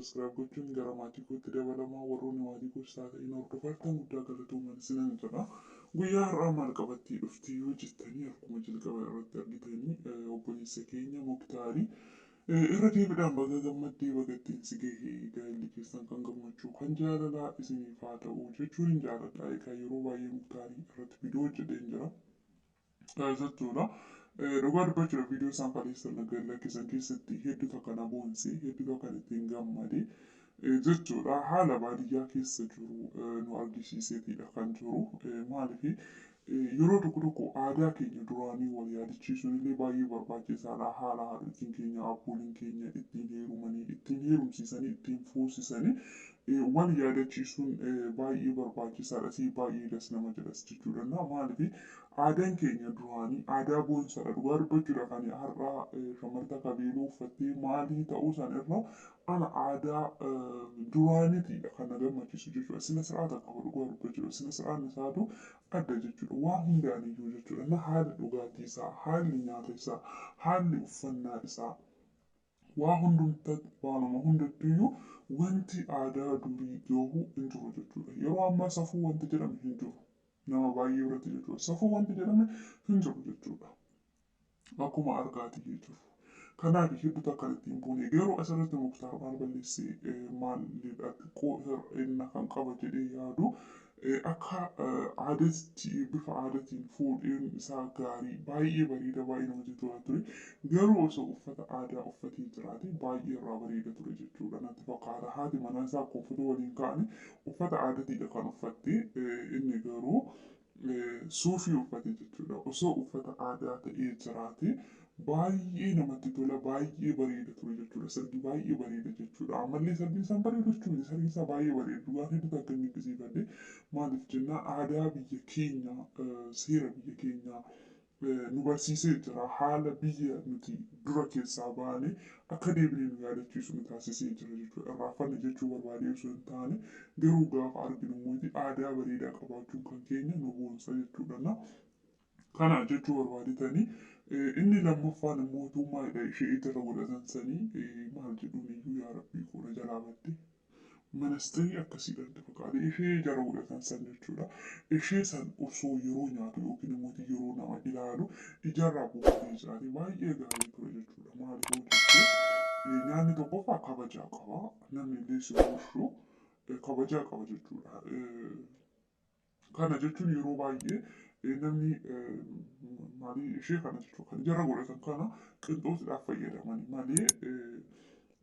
Subscribe gochuun gara maatii kootti dabalamaa warroonni maatii kootti taatanii hordoftan guddaa galatoomaa isinan jedha. Guyyaa har'aa maal qabattee dhufte yoo jettanii akkuma jalqaba irratti argitanii obboleessa keenya Muktaarii irra deebiidhaan baga gammaddee bagattiin si gahee gaa'elli keessan kan gammachuu kan jaalalaa isiniif haa ta'u jechuun hin jaaladha. Egaa yeroo baay'ee Muktaarii irratti viidiyoo hojjedheen jira. Jechuudha. Dhugaa dubbachuudhaaf viidiyoo isaan kaleessan lakkisan keessatti hedduutu kana boonsee hedduutu kan ittiin gammade jechuudha. Haala baadiyyaa keessa jiru nu argisiiseetidha kan jiru. Maaliif yeroo tokko tokko aadaa keenya duraanii wal yaadachiisuun illee baay'ee barbaachisaadha. Haala haadhotiin keenya abbooliin keenya ittiin heerumanii ittiin heerumsiisanii ittiin fuusisanii wal yaadachiisuun baay'ee barbaachisaadha. Si baay'eedhas nama jedhas jechuudha. Maaliif aadaan keenya duraanii aadaa boonsaadha. Dhugaa dubbachuudhaaf ani har'aa shamarta qabeeloo uffattee maalii ta'uu san irra ana aadaa duraaniitidha kan na gammachiisu jechuudha. Sina sir'aata qaba dhugaa dubbachuudhaaf sina sir'aan isaatu adda jechuudha. Waan hundaan iyyuu jechuudha. Haala dhugaatii isaa, haalli nyaata isaa, haalli uffannaa isaa waan hundumtuu hundattuyyuu wanti aadaa durii gahuu hin jiru jechuudha. Yeroo ammaa safuu wanti jedhame hin jiru. Nama baay'ee biratti jechuudha. Safuu wanti jedhame hin jiru jechuudha. Akkuma argaatii jiru. Kanaaf hedduutu akka ittiin buune garuu asirratti Muktaar maal balleessee maalidha xiqqoo inni kan qaba jedhee yaadu akka aadaatti bifa aadaatiin fuudheen isaa gaarii baay'ee bareeda baay'ee namatti tola ture. Garuu osoo uffata aadaa uffatee jiraate baay'ee irraa bareeda ture jechuudha. Natti fakkaata haati manaa isaa akka uffata waliin ka'anii uffata aadaatiidha kan uffatte inni garuu suufii uffate jechuudha. Osoo uffata aadaa ta'ee jiraate baay'ee namatti tola baay'ee bareeda ture jechuudha. Sargi baay'ee bareeda jechuudha. Ammallee sargiin isaan bareedu jechuudha. Sargi isaa baay'ee bareeda. Waan hedduutu akka inni agarsiifadhe maaliif jennaan aadaa biyya keenya seera biyya keenya nu barsiisee jira. Haala biyya nuti dura keessaa baane akka deebinee nu yaadachiisu nu taasisee jira jechuudha. Irraanfanne jechuu barbaadee osoo hin taane garuu gaafa arginu immoo aadaa bareedaa qabaachuun kan keenya nu boonsa jechuudha. Kana jechuu barbaadetanii inni lammaffaan mootummaa ishee irra godhatan sanii maal jedhuun iyyuu yaa rabbii koona jalaa badde ministeerri akkasiidhaan fakkaate ishee jara godhatan san jechuudha. Ishee san osoo yeroo nyaatu yookiin immoo yeroo nama ilaalu ijarraa buufatee jiraate baay'ee gaarii ture jechuudha. Maaliif hojjettee nyaanni tokkoffaa kabajaa qaba. Namni illee si bulchu kabajaa qaba jechuudha. Kana jechuun yeroo baay'ee namni maalii ishee kana jechuudha. Kan jara godhatan kana qinxootiidhaaf fayyadaman malee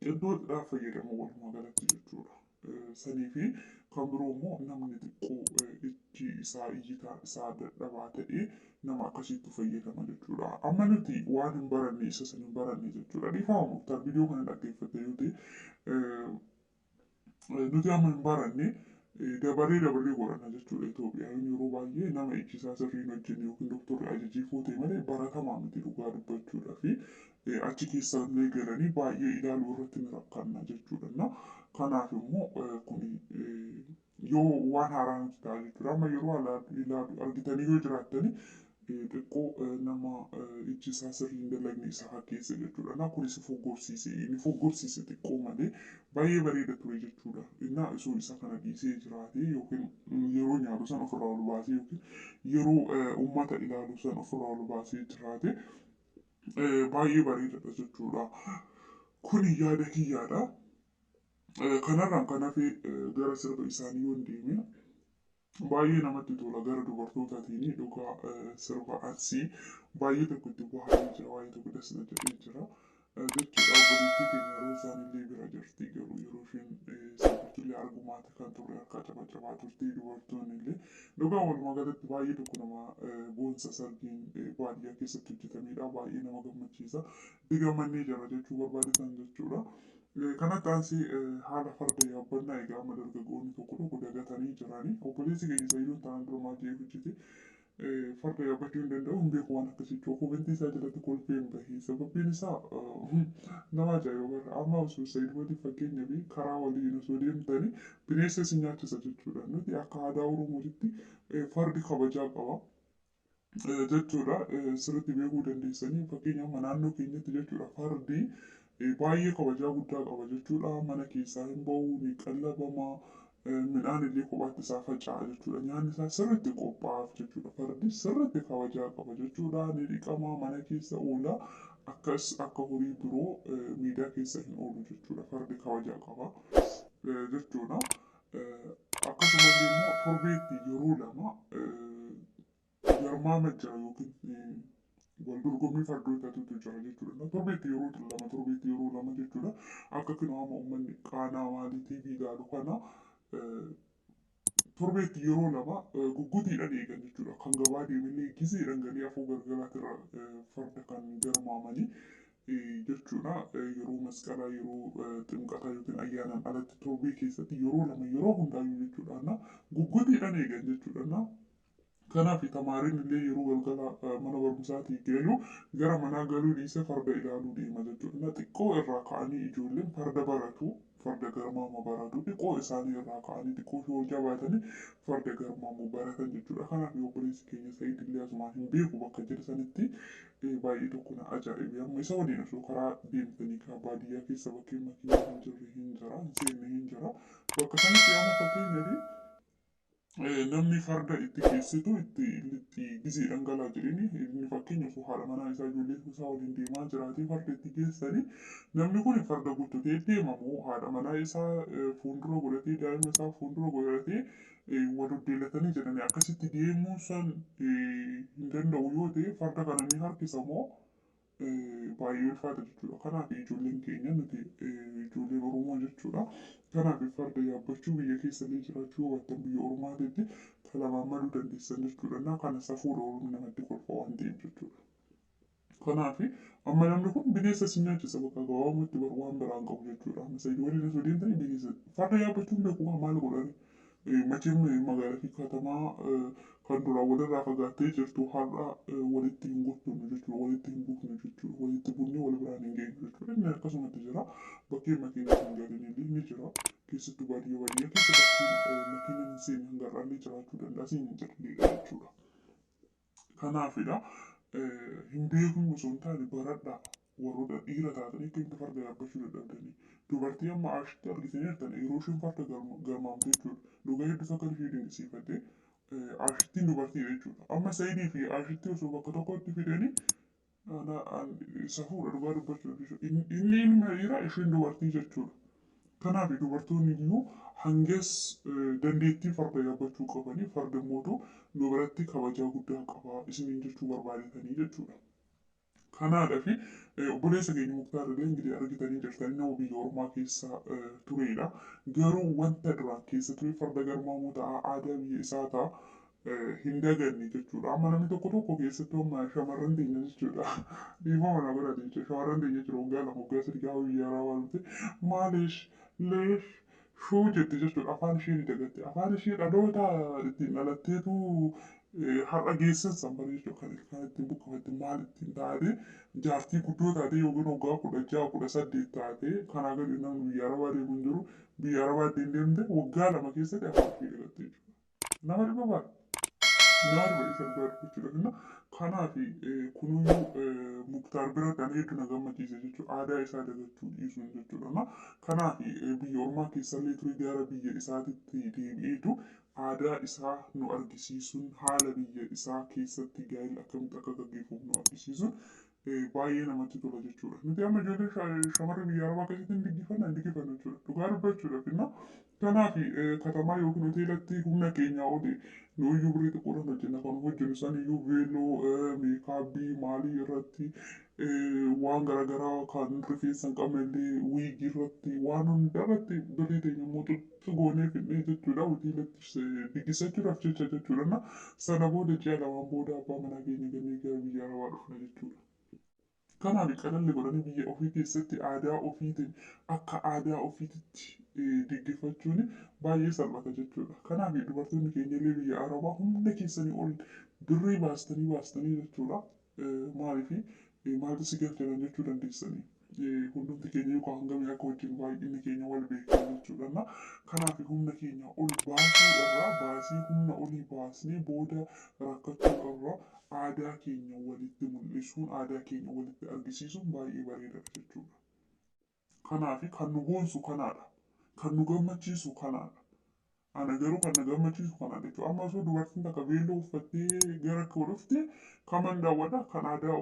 qinxootiidhaaf fayyadamu walumaa galatti jechuudha. Sanii fi kan biroo immoo namni xiqqoo ijji isaa iyyitaa isaa dadhabaa ta'ee nama akkasitti fayyadama jechuudha. Amma nuti waan hin baranne isa san hin baranne jechuudha. Dhiifama Muktaar viidiyoo kana dhaggeeffate yoo ta'e nuti amma hin baranne dabaree godhana jechuudha. Itoophiyaan yeroo baay'ee nama ijji isaa sirriin hojjenne yookiin doktorri ajajii fuute malee baratamaa miti dhugaa dubbachuudhaa fi achi keessa illee galanii baay'ee ilaaluu irratti ni rakkanna jechuudha. Kanaaf immoo kun yoo waan haaraa nuti ta'a jechuudha. Amma yeroo ilaalu argitanii yoo jiraattani xiqqoo nama ijji isaa sirriin dalagne isa fakkeessa jechuudha. Kunis inni foggorsiise xiqqoo malee baay'ee bareeda ture jechuudha. Innaa osoo isa kana dhiisee jiraate yookiin yeroo nyaatu san ofirraa ol baasee yookiin yeroo uummata ilaalu san ofirraa ol baasee jiraate baay'ee bareedadha jechuudha. Kuni yaada kiyyaadha. Kanarraan kan hafe gara sirba isaanii yoo deeme baay'ee namatti tola. Gara dubartootaatiin dhugaa sirba arsii baay'ee tokko itti bu'aa jira. Baay'ee tokko dasna jedhee jira. Jechuudha obboleettii keenya yeroo isaan illee bira jirti garuu yeroo isheen sirbitullee argumaati kan ture akka cabacabaa turte dubartoonni illee dhugaa walumaa galatti baay'ee tokko nama boonsa sargiin baadiyyaa keessatti hojjetamedha. Baay'ee nama gammachiisa. Digamannee jira jechuu barbaadetan jechuudha. Kanatti aansee haala farda yaabbannaa egaa amma dargaggoonni tokko tokko dagatanii jiranii obboleessi keenya Sayyiduu ta'an dura maal jedhee hojjete farda yaabbachuu hin danda'u hin beeku waan akkasii kofoventii isaa jalatti kolfee hin bahee sababiin isaa nama ajaa'iba. Amma osoo Sayyiduu waliin fakkeenyaa fi karaa waliin osoo deemtanii bineensa isin nyaachisa jechuudha. Nuti akka aadaa Oromootitti fardi kabajaa qaba. Jechuudha sirriitti beekuu dandeessanii fakkeenyaaf naannoo keenyatti jechuudha fardi baay'ee kabajaa guddaa qaba jechuudha. Mana keessaa hin bahu, ni qallabama. Midhaan illee kophaatti isaa faca'a jechuudha. Nyaanni isaa sirriitti qophaa'aaf jechuudha. Fardi sirriitti kabajaa qaba jechuudha. Ni dhiqama, mana keessa oola. Akkas akka horii biroo miidiyaa keessa hin oolu jechuudha. Fardi kabajaa qaba jechuudha. Akkasumas immoo torbeetti yeroo lama garmaama jira yookiin wal dorgommii fardootaatu jira jechuudha. Torbeetti yeroo lama jechuudha. Akka kanaama uummanni qaanaa maaliitii fi ilaalu kana torbeetti yeroo lama guggutiidhaan eegan jechuudha. Kan gabaa deemillee gizeedhaan galii afur gargaraatirra farda kan garmaamanii jechuudha. Yeroo masqalaa, yeroo ximqataa yookiin ayyaanaan alatti torbee keessatti yeroo lama yeroo hundaayyuu jechuudha. Guggutiidhaan eegan jechuudha. Kanaaf tamaariin illee yeroo galgala mana barumsaatii galu gara manaa galuu dhiisee farda ilaaluu deema jechuudha. Xiqqoo irraa ka'anii ijoolleen farda baratu, farda garmaama baratu, xiqqoo isaanii irraa ka'anii xiqqoo yoo jabaatanii farda garmaamu baratan jechuudha. Kanaaf obboleessi keenya Sa'iid illee asuma hin beeku bakka jedhe sanitti baay'ee tokko na ajaa'ibe. Amma isa waliin osoo karaa deemtanii baadiyyaa keessa bakkeen makiinaa hin jirre hin jira, hin seenne hin jira. Bakka sanitti amma fakkeenyaaf namni farda itti geessitu itti gizeedhaan galaa jedhanii inni fakkeenya osoo haadha manaa isaa ijoollee isaa waliin deemaa jiraatee farda itti geessanii namni kun farda guttutee deemamu haadha manaa isaa fuuldura godhatee daa'ima isaa fuuldura godhatee wal uddeellatanii jedhanii akkasitti deemuu san hin danda'u yoo ta'e farda kana ni harkisa moo baay'ee ulfaata jechuudha. Kanaaf ijoolleen keenya nuti ijoolleen Oromoo jechuudha. Kanaaf farda yaabbachuu biyya keessa illee jiraachuu hubattan biyya Oromaatiin kalamaan maluu dandeessan jechuudha. Kana safuudha Oromoo namatti kolfa waan ta'eef jechuudha. Kanaaf amma namni kun bineensa si nyaachisa bakka gabaabumatti waan biraan qabu jechuudha. Amma waliin osoo deemtanii bineensa farda yaabbachuun beeku maal godhani? Macheen magaalaa fi katamaa kan duraan walirraa fagaattee jirtu har'a walitti hin gurgurnu jechuudha. Walitti hin buufnu jechuudha. Walitti buufnee wal biraan hin geenyu jechuudha. Inni akkasumatti jira. Bakkeen makiinaa hin galin illee ni jira. Keessattuu baadiyyaa keessa bakkeen makiinaan hin seenne hangarraallee jiraachuu danda'a. Siin hin jirredha jechuudha. Kanaafidha hin beeknu osoo hin taane baradhaa warroota dhiira taatanii akkamitti farda yaabbachuu dadhabdanii. Dubartii amma ashitti argitanii yeroo isheen farda garmaamte jechuudha. Dhugaa hedduu akka ishee dinqisiifadde ashittiin dubartiidha jechuudha. Amma Sa'iidii fi ashitti osoo bakka tokkotti fidanii safuudha dhugaa dubbachuudha. Inni ilma dhiiraa isheen dubartii jechuudha. Kanaaf dubartoonni iyyuu hangas dandeettii farda yaabbachuu qabanii farda mootuu nu biratti kabajaa guddaa qaba isiniin jechuu barbaadetanii jechuudha. Kanaadhaaf obboleessa keenya Muktaar illee ingilis argitanii jirtanii nama biyya Oromaa keessa turedha. Garuu wanta duraan keessa ture farda garmaamuu ta'a aadaa biyya isaa ta'a hin daganne jechuudha. Amma namni tokko keessattuu amma shamarran teenya jechuudha. Dhiifama na godhate jechuudha. Shamarran teenya jechuudha waggaa lama waggaa sadii gaafa biyya haaraa waan ta'e maalish leesh shuu jetti jechuudha. Afaan ishee ni dagatte. Afaan ishee dhaloota ittiin dhalatteetu har'a geessan sanbara jechuudha. Kan ittiin buqqifatti maal ittiin taate jaartii guddoo taate yookiin waggaa 16 taate kanaa gadi namni biyya arabaa deemu hin jiru. Biyya arabaa ittiin deemte waggaa lama keessatti afaan ishee dagatte jechuudha. Nama dhiba baay'ee. Nama isa jechuudha. Kanaaf kunuyyuu Muktaar bira kan hedduu na gammachiise jechuudha. Aadaa isaa dagachuu dhiisuun jechuudha. Kanaaf biyya Ormaa keessallee ture gara biyya isaatitti deebi'eetu aadaa isaa nu argisiisuun haala biyya isaa keessatti gaa'ela akkamitti akka gaggeeffamu nu argisiisuun baay'ee namatti tola jechuudha. Nuti amma ijoollee shamarra biyya arabaa keessatti hin diggifannu jechuudha. Dhugaa dubbachuudhaaf kanaaf katamaa yookiin hoteelatti humna keenyaa oole nuyyuu birrii xiqqoodhaan hojjenna kan hojjennu san iyyuu veeloo meekaapbii maalii irratti waan garaagaraa kan rifeensa hin qabne illee wiigii irratti waan hundarratti birrii teenya mootutti goonee fidnee jechuudha. Hoteelatti diggisachuudhaaf jecha jechuudha. Sana booda ji'a lamaan booda abbaa manaa keenya gannee gara biyya arabaa dhufna jechuudha. Kanaaf qalalli godhanii biyya ofii keessatti aadaa ofiitiin akka aadaa ofiitti diggifachuun baay'ee salphata jechuudha. Kanaaf dubartoonni keenya illee biyya arabaa hunda keessanii ol birrii baastanii jechuudha. Maaliif maaltu si galchalan jechuu dandeessanii. Hundumti keenya yookaan hangamii akka wajjin baay'inni keenya wal beekaa jechuudha. Kanaaf humna keenya ol baasuu irraa baasii humna olii baasnee booda rakkachuu irraa aadaa keenya walitti mul'isuun aadaa keenya walitti argisiisuun baay'ee bareedaadha jechuudha. Kanaafi kan nu boonsu kanaadha. Kan nu gammachiisu kanaadha. Ana garuu kan na gammachiisu kanaadha jechuudha. Amma osoo dubartiin takka beelloo uffattee gara koo dhufte kaman daawwadha kan aadaa